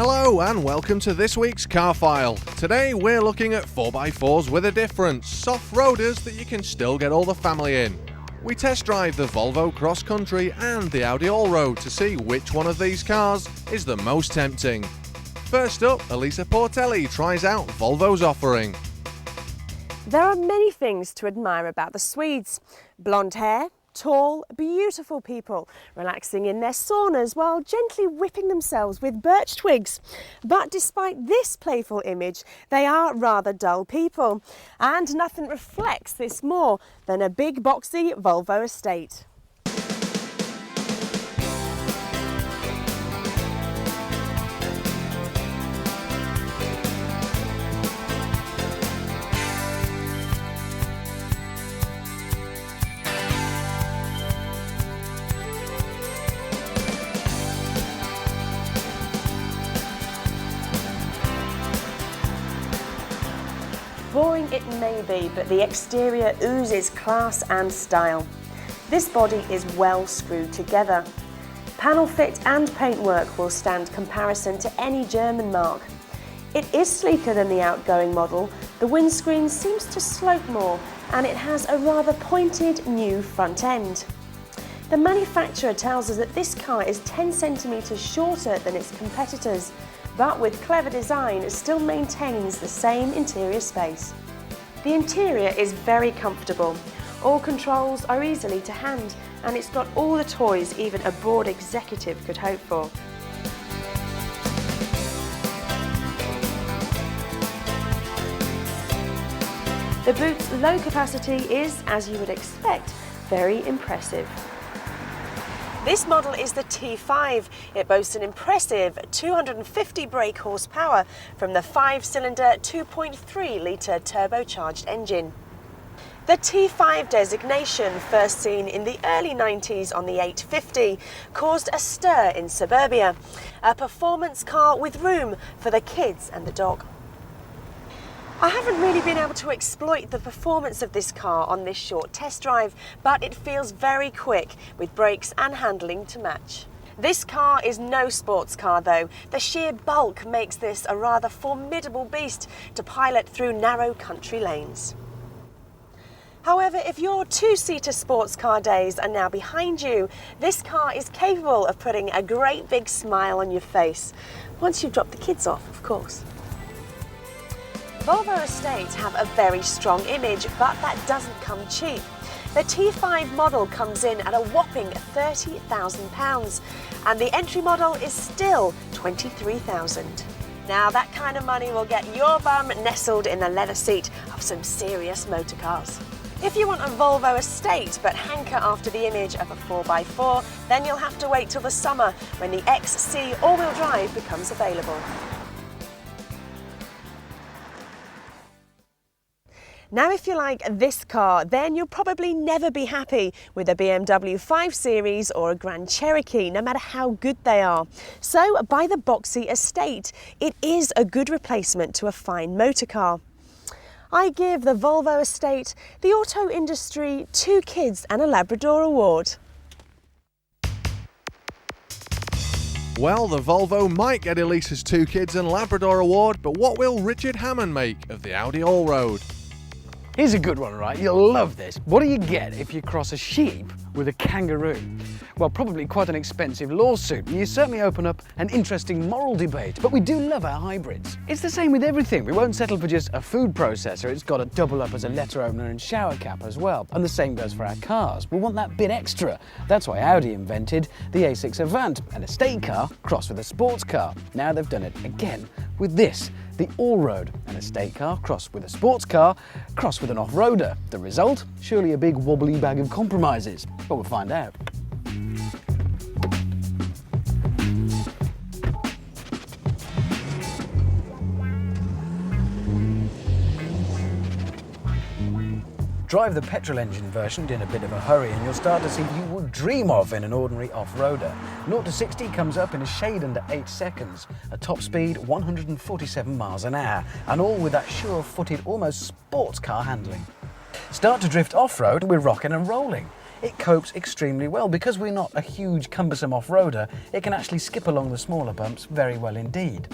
Hello and welcome to this week's Car File. Today we're looking at 4x4s with a difference, soft roaders that you can still get all the family in. We test drive the Volvo Cross Country and the Audi Allroad to see which one of these cars is the most tempting. First up, Elisa Portelli tries out Volvo's offering. There are many things to admire about the Swedes. Blonde hair, tall, beautiful people, relaxing in their saunas while gently whipping themselves with birch twigs. But despite this playful image, they are rather dull people. And nothing reflects this more than a big boxy Volvo estate. Boring it may be, but the exterior oozes class and style. This body is well screwed together. Panel fit and paintwork will stand comparison to any German marque. It is sleeker than the outgoing model, the windscreen seems to slope more, and it has a rather pointed new front end. The manufacturer tells us that this car is 10 centimetres shorter than its competitors, but with clever design it still maintains the same interior space. The interior is very comfortable. All controls are easily to hand, and it's got all the toys even a bored executive could hope for. The boot's low capacity is, as you would expect, very impressive. This model is the T5. It boasts an impressive 250 brake horsepower from the 5-cylinder 2.3-litre turbocharged engine. The T5 designation, first seen in the early 90s on the 850, caused a stir in suburbia. A performance car with room for the kids and the dog. I haven't really been able to exploit the performance of this car on this short test drive, but it feels very quick with brakes and handling to match. This car is no sports car though. The sheer bulk makes this a rather formidable beast to pilot through narrow country lanes. However, if your two-seater sports car days are now behind you, this car is capable of putting a great big smile on your face. Once you've dropped the kids off, of course. Volvo estates have a very strong image, but that doesn't come cheap. The T5 model comes in at a whopping £30,000, and the entry model is still £23,000. Now that kind of money will get your bum nestled in the leather seat of some serious motor cars. If you want a Volvo estate but hanker after the image of a 4x4, then you'll have to wait till the summer when the XC all-wheel drive becomes available. Now if you like this car, then you'll probably never be happy with a BMW 5 Series or a Grand Cherokee, no matter how good they are. So buy the boxy estate. It is a good replacement to a fine motor car. I give the Volvo estate the auto industry 2 kids and a Labrador award. Well, the Volvo might get Elisa's 2 kids and Labrador award, but what will Richard Hammond make of the Audi Allroad? Here's a good one, right? You'll love this. What do you get if you cross a sheep with a kangaroo? Well, probably quite an expensive lawsuit, and you certainly open up an interesting moral debate, but we do love our hybrids. It's the same with everything. We won't settle for just a food processor. It's got to double up as a letter opener and shower cap as well, and the same goes for our cars. We want that bit extra. That's why Audi invented the A6 Avant, an estate car crossed with a sports car. Now they've done it again with this, the Allroad, an estate car crossed with a sports car, crossed with an off-roader. The result? Surely a big wobbly bag of compromises. But we'll find out. Drive the petrol engine version in a bit of a hurry and you'll start to see what you would dream of in an ordinary off-roader. 0 to 60 comes up in a shade under 8 seconds, a top speed 147 miles an hour, and all with that sure-footed, almost sports car handling. Start to drift off-road, we're rocking and rolling. it copes extremely well. Because we're not a huge cumbersome off-roader, it can actually skip along the smaller bumps very well indeed.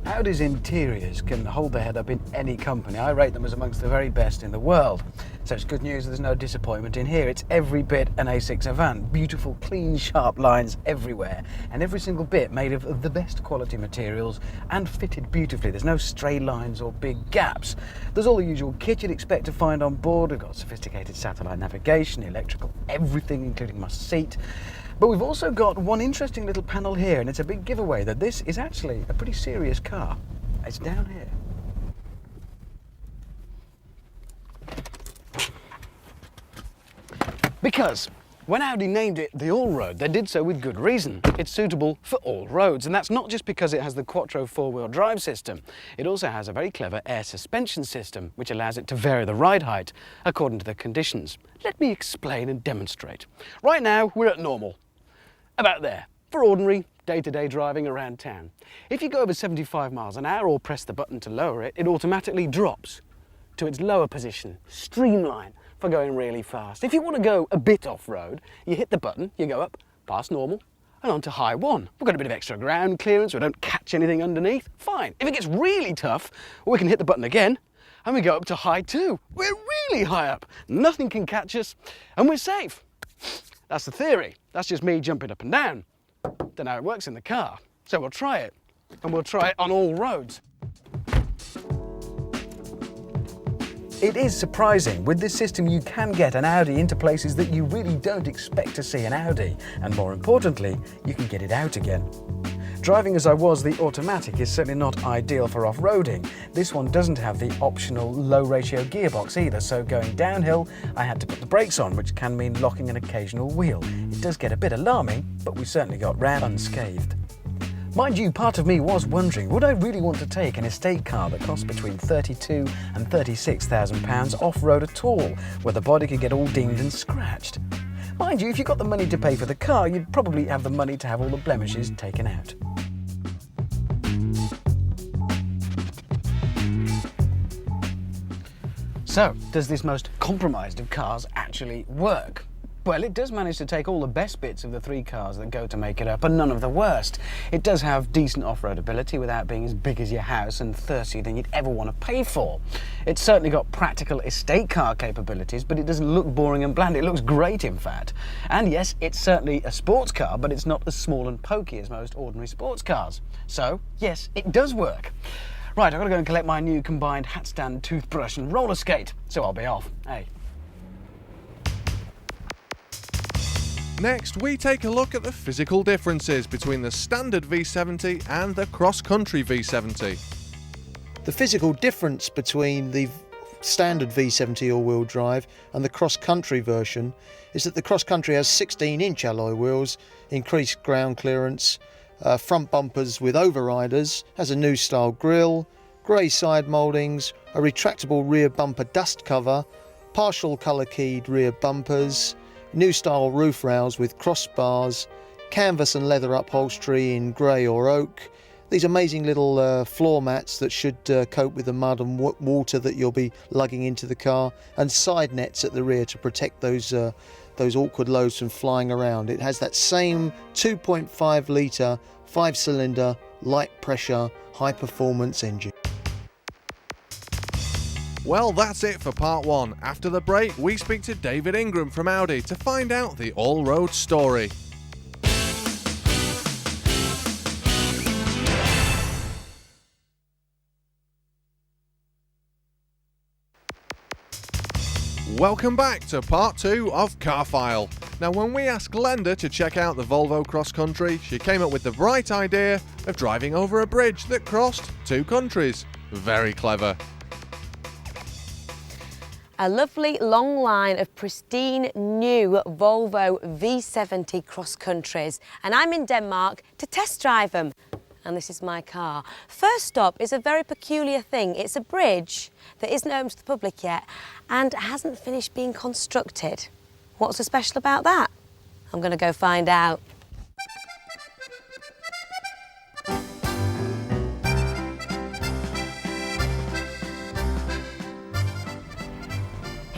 Audi's interiors can hold their head up in any company. I rate them as amongst the very best in the world. So it's good news there's no disappointment in here. It's every bit an A6 Avant. Beautiful, clean, sharp lines everywhere. And every single bit made of the best quality materials and fitted beautifully. There's no stray lines or big gaps. There's all the usual kit you'd expect to find on board. We've got sophisticated satellite navigation, electrical, everything, including my seat. But we've also got one interesting little panel here, and it's a big giveaway that this is actually a pretty serious car. It's down here. Because when Audi named it the Allroad, they did so with good reason. It's suitable for all roads, and that's not just because it has the Quattro four-wheel drive system. It also has a very clever air suspension system, which allows it to vary the ride height according to the conditions. Let me explain and demonstrate. Right now, we're at normal. About there, for ordinary day-to-day driving around town. If you go over 75 miles an hour or press the button to lower it, it automatically drops to its lower position, streamline, for going really fast. If you want to go a bit off-road, you hit the button, you go up past normal and on to high 1. We've got a bit of extra ground clearance, we don't catch anything underneath, fine. If it gets really tough, we can hit the button again and we go up to high 2. We're really high up, nothing can catch us and we're safe. That's the theory. That's just me jumping up and down. Don't know how it works in the car. So we'll try it. And we'll try it on all roads. It is surprising. With this system, you can get an Audi into places that you really don't expect to see an Audi. And more importantly, you can get it out again. Driving as I was the automatic is certainly not ideal for off-roading. This one doesn't have the optional low-ratio gearbox either, so going downhill I had to put the brakes on, which can mean locking an occasional wheel. It does get a bit alarming, but we certainly got round unscathed. Mind you, part of me was wondering, would I really want to take an estate car that costs between £32,000 and £36,000 off-road at all, where the body could get all dinged and scratched? Mind you, if you got the money to pay for the car, you'd probably have the money to have all the blemishes taken out. So, does this most compromised of cars actually work? Well, it does manage to take all the best bits of the 3 cars that go to make it up, and none of the worst. It does have decent off-road ability without being as big as your house and thirstier than you'd ever want to pay for. It's certainly got practical estate car capabilities, but it doesn't look boring and bland. It looks great, in fact. And yes, it's certainly a sports car, but it's not as small and pokey as most ordinary sports cars. So, yes, it does work. Right, I've got to go and collect my new combined hat stand, toothbrush and roller skate, so I'll be off. Hey. Next, we take a look at the physical differences between the standard V70 and the Cross Country V70. The physical difference between the standard V70 all-wheel drive and the Cross Country version is that the Cross Country has 16-inch alloy wheels, increased ground clearance, front bumpers with overriders, has a new style grille, grey side mouldings, a retractable rear bumper dust cover, partial colour keyed rear bumpers, new style roof rails with crossbars, canvas and leather upholstery in grey or oak, these amazing little floor mats that should cope with the mud and water that you'll be lugging into the car, and side nets at the rear to protect those awkward loads from flying around. It has that same 2.5 litre 5-cylinder light pressure high performance engine. Well, that's it for part 1. After the break, we speak to David Ingram from Audi to find out the all-road story. Welcome back to part 2 of Car File. Now, when we asked Glenda to check out the Volvo Cross Country, she came up with the bright idea of driving over a bridge that crossed 2 countries. Very clever. A lovely long line of pristine new Volvo V70 Cross Countries, and I'm in Denmark to test drive them. And this is my car. First stop is a very peculiar thing. It's a bridge that isn't open to the public yet and hasn't finished being constructed. What's so special about that? I'm going to go find out.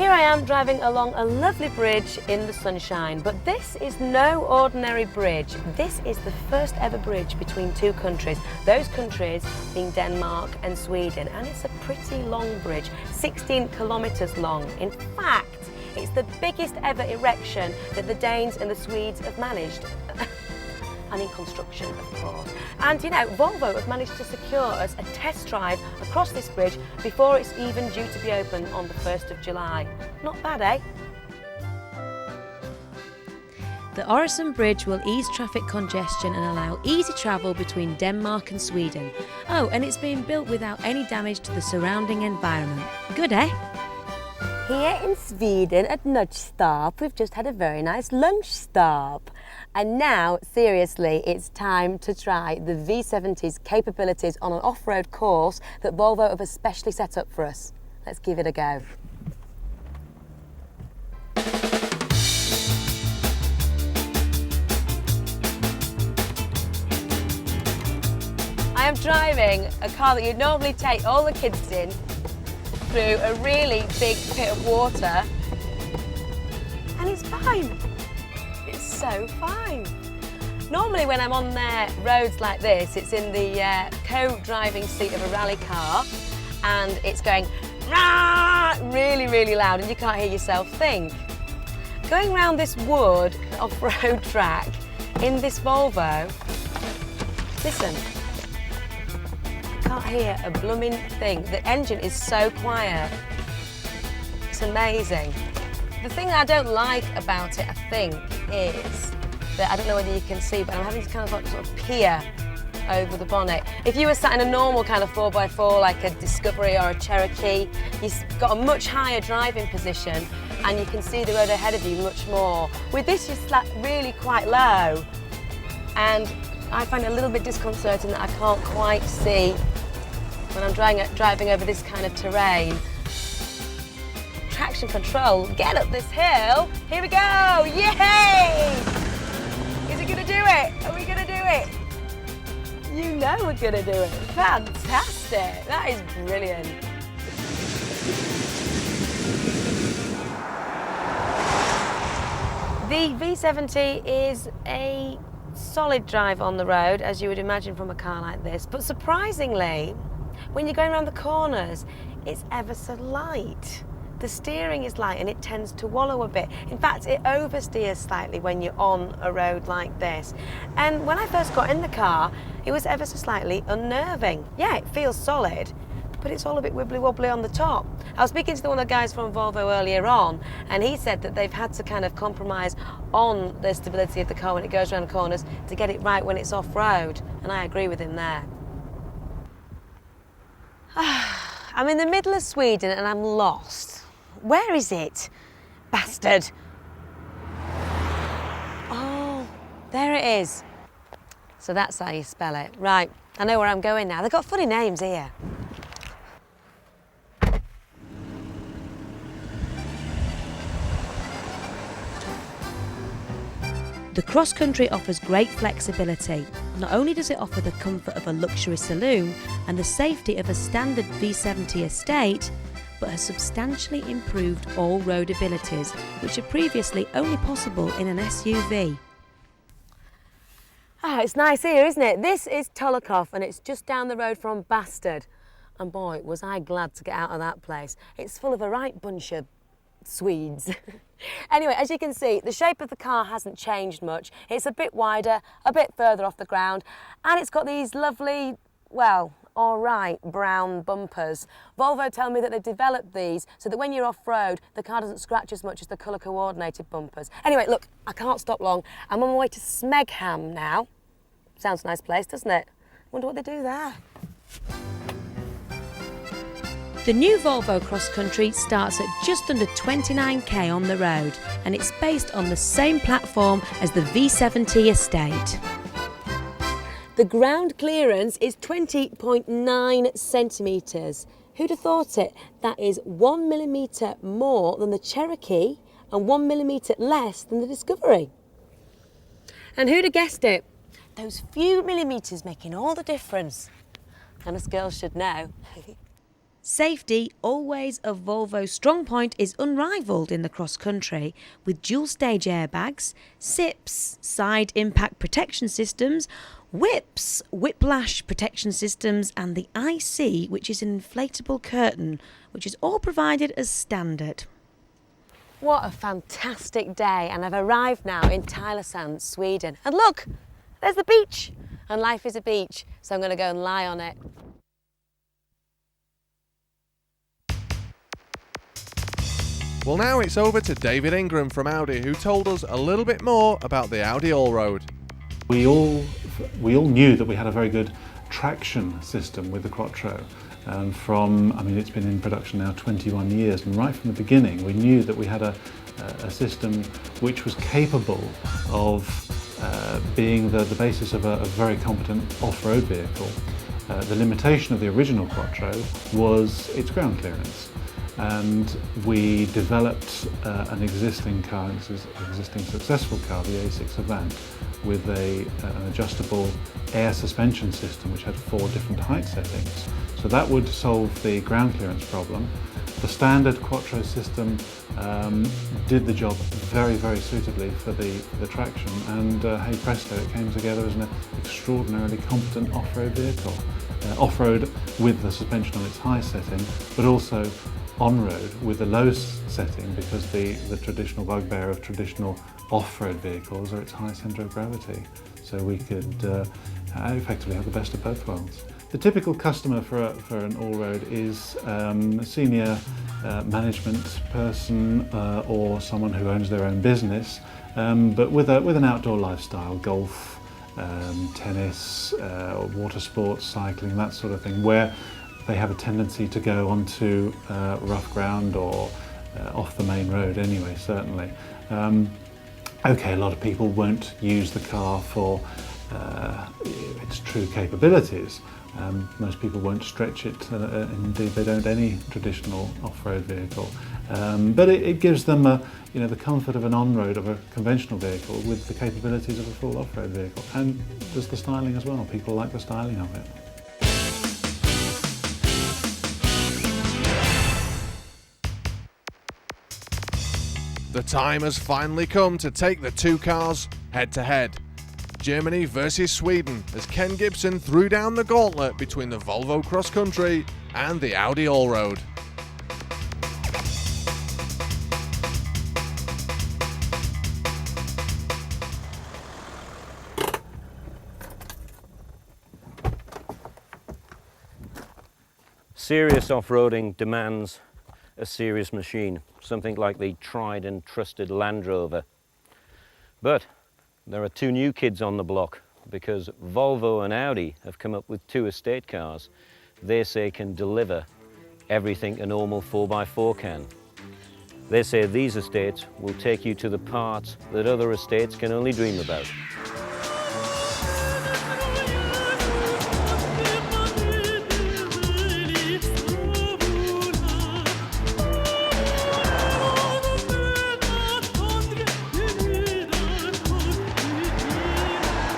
Here I am driving along a lovely bridge in the sunshine, but this is no ordinary bridge. This is the first ever bridge between two countries, those countries being Denmark and Sweden, and it's a pretty long bridge, 16 kilometres long. In fact, it's the biggest ever erection that the Danes and the Swedes have managed. And in construction, of course. And you know, Volvo have managed to secure us a test drive across this bridge before it's even due to be open on the 1st of July. Not bad, eh? The Øresund Bridge will ease traffic congestion and allow easy travel between Denmark and Sweden. Oh, and it's being built without any damage to the surrounding environment. Good, eh? Here in Sweden at lunch stop, we've just had a very nice lunch stop. And now, seriously, it's time to try the V70's capabilities on an off-road course that Volvo have especially set up for us. Let's give it a go. I am driving a car that you'd normally take all the kids in through a really big pit of water, and it's fine. It's so fine. Normally when I'm on roads like this, it's in the co-driving seat of a rally car and it's going rah, really, really loud and you can't hear yourself think. Going around this wood off-road track in this Volvo, listen, I can't hear a blooming thing. The engine is so quiet. It's amazing. The thing I don't like about it, I think, is that I don't know whether you can see, but I'm having to kind of like sort of peer over the bonnet. If you were sat in a normal kind of 4x4, like a Discovery or a Cherokee, you've got a much higher driving position and you can see the road ahead of you much more. With this, you're like really quite low, and I find it a little bit disconcerting that I can't quite see when I'm driving over this kind of terrain. Traction control, get up this hill. Here we go, yay! Is it gonna do it? Are we gonna do it? You know we're gonna do it. Fantastic, that is brilliant. The V70 is a solid drive on the road, as you would imagine from a car like this, but surprisingly, when you're going around the corners, it's ever so light. The steering is light and it tends to wallow a bit. In fact, it oversteers slightly when you're on a road like this. And when I first got in the car, it was ever so slightly unnerving. Yeah, it feels solid, but it's all a bit wibbly wobbly on the top. I was speaking to one of the guys from Volvo earlier on, and he said that they've had to kind of compromise on the stability of the car when it goes around corners to get it right when it's off-road, and I agree with him there. I'm in the middle of Sweden and I'm lost. Where is it? Bastard. Oh, there it is. So that's how you spell it. Right, I know where I'm going now. They've got funny names here. The Cross Country offers great flexibility. Not only does it offer the comfort of a luxury saloon and the safety of a standard V70 estate, but has substantially improved all road abilities, which are previously only possible in an SUV. Ah, it's nice here, isn't it? This is Tullochhoff and it's just down the road from Bastard. And boy, was I glad to get out of that place. It's full of a right bunch of Swedes. Anyway, as you can see, the shape of the car hasn't changed much. It's a bit wider, a bit further off the ground, and it's got these lovely, well, all right, brown bumpers. Volvo tell me that they've developed these so that when you're off-road, the car doesn't scratch as much as the colour-coordinated bumpers. Anyway, look, I can't stop long. I'm on my way to Smegham now. Sounds a nice place, doesn't it? Wonder what they do there. The new Volvo Cross Country starts at just under 29k on the road, and it's based on the same platform as the V70 estate. The ground clearance is 20.9 centimetres. Who'd have thought it? That is 1 millimetre more than the Cherokee and 1 millimetre less than the Discovery. And who'd have guessed it? Those few millimetres making all the difference. And us girls should know. Safety, always a Volvo strong point, is unrivaled in the cross country, with dual stage airbags, SIPs, side impact protection systems, whips, whiplash protection systems, and the IC, which is an inflatable curtain, which is all provided as standard. What a fantastic day, and I've arrived now in Tylösand, Sweden. And look, there's the beach, and life is a beach, so I'm going to go and lie on it. Well, now it's over to David Ingram from Audi, who told us a little bit more about the Audi Allroad. We all knew that we had a very good traction system with the Quattro. It's been in production now 21 years, and right from the beginning we knew that we had a system which was capable of being the basis of a very competent off-road vehicle. The limitation of the original Quattro was its ground clearance. And we developed an existing car, an existing successful car, the A6 Avant, with an adjustable air suspension system which had 4 different height settings. So that would solve the ground clearance problem. The standard Quattro system did the job very, very suitably for the traction, and hey presto, it came together as an extraordinarily competent off-road vehicle. Off-road with the suspension on its high setting, but also on-road with the low setting, because the traditional bugbear of traditional off-road vehicles are its high centre of gravity. So we could effectively have the best of both worlds. The typical customer for an all-road is a senior management person or someone who owns their own business, but with an outdoor lifestyle, golf, tennis, water sports, cycling, that sort of thing, where they have a tendency to go onto rough ground or off the main road anyway, certainly. Okay, a lot of people won't use the car for its true capabilities. Most people won't stretch it, indeed they don't any traditional off-road vehicle. But it gives them the comfort of an on-road, of a conventional vehicle, with the capabilities of a full off-road vehicle. And there's the styling as well, people like the styling of it. The time has finally come to take the two cars head-to-head. Germany versus Sweden, as Ken Gibson threw down the gauntlet between the Volvo Cross Country and the Audi Allroad. Serious off-roading demands a serious machine, something like the tried and trusted Land Rover. But there are 2 new kids on the block, because Volvo and Audi have come up with 2 estate cars they say can deliver everything a normal 4x4 can. They say these estates will take you to the parts that other estates can only dream about.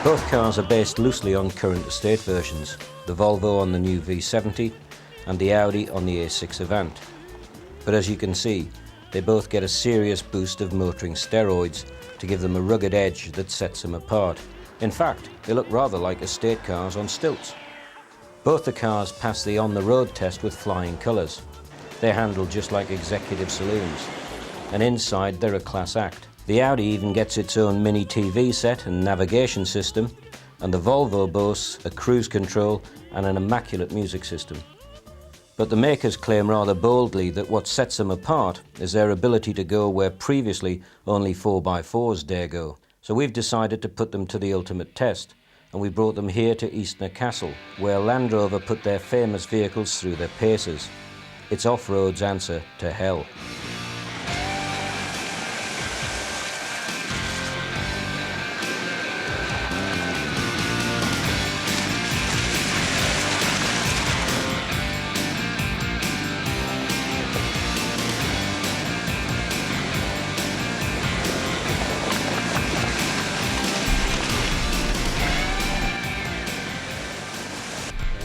Both cars are based loosely on current estate versions, the Volvo on the new V70 and the Audi on the A6 Avant. But as you can see, they both get a serious boost of motoring steroids to give them a rugged edge that sets them apart. In fact, they look rather like estate cars on stilts. Both the cars pass the on-the-road test with flying colours. They're handled just like executive saloons, and inside they're a class act. The Audi even gets its own mini TV set and navigation system, and the Volvo boasts a cruise control and an immaculate music system. But the makers claim rather boldly that what sets them apart is their ability to go where previously only 4x4s dare go. So we've decided to put them to the ultimate test, and we brought them here to Eastner Castle, where Land Rover put their famous vehicles through their paces. It's off-road's answer to hell.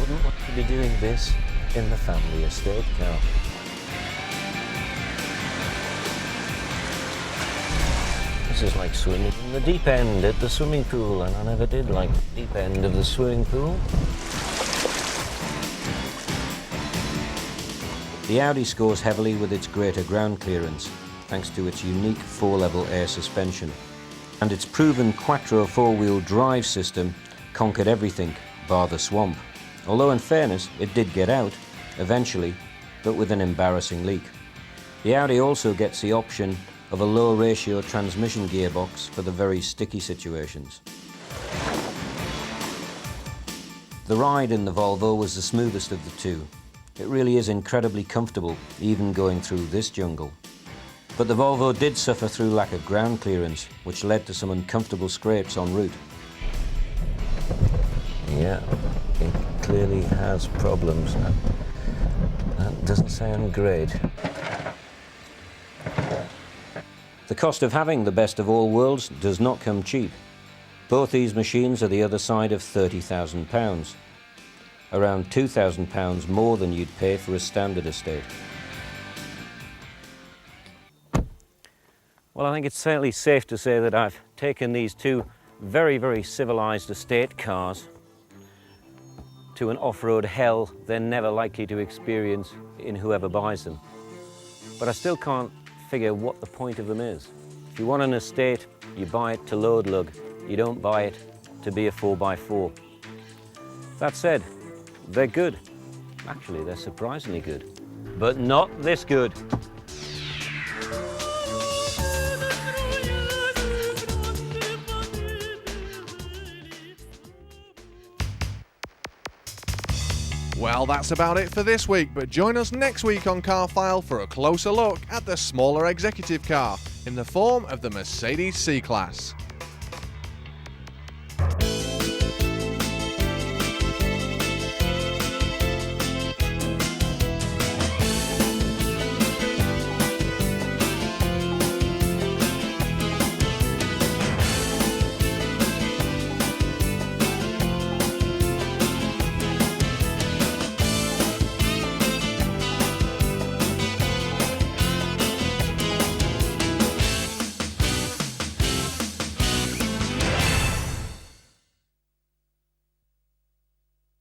Wouldn't want to be doing this in the family estate car. This is like swimming in the deep end at the swimming pool, and I never did like the deep end of the swimming pool. The Audi scores heavily with its greater ground clearance, thanks to its unique 4-level air suspension. And its proven Quattro 4-wheel drive system conquered everything, bar the swamp. Although in fairness, it did get out, eventually, but with an embarrassing leak. The Audi also gets the option of a low-ratio transmission gearbox for the very sticky situations. The ride in the Volvo was the smoothest of the two. It really is incredibly comfortable, even going through this jungle. But the Volvo did suffer through lack of ground clearance, which led to some uncomfortable scrapes en route. Yeah, it clearly has problems. That doesn't sound great. The cost of having the best of all worlds does not come cheap. Both these machines are the other side of £30,000, around £2,000 more than you'd pay for a standard estate. Well, I think it's certainly safe to say that I've taken these two very, very civilised estate cars to an off-road hell they're never likely to experience in whoever buys them. But I still can't figure what the point of them is. If you want an estate, you buy it to load lug. You don't buy it to be a 4x4. That said, they're good. Actually, they're surprisingly good. But not this good. Well, that's about it for this week, but join us next week on Car File for a closer look at the smaller executive car in the form of the Mercedes C-Class.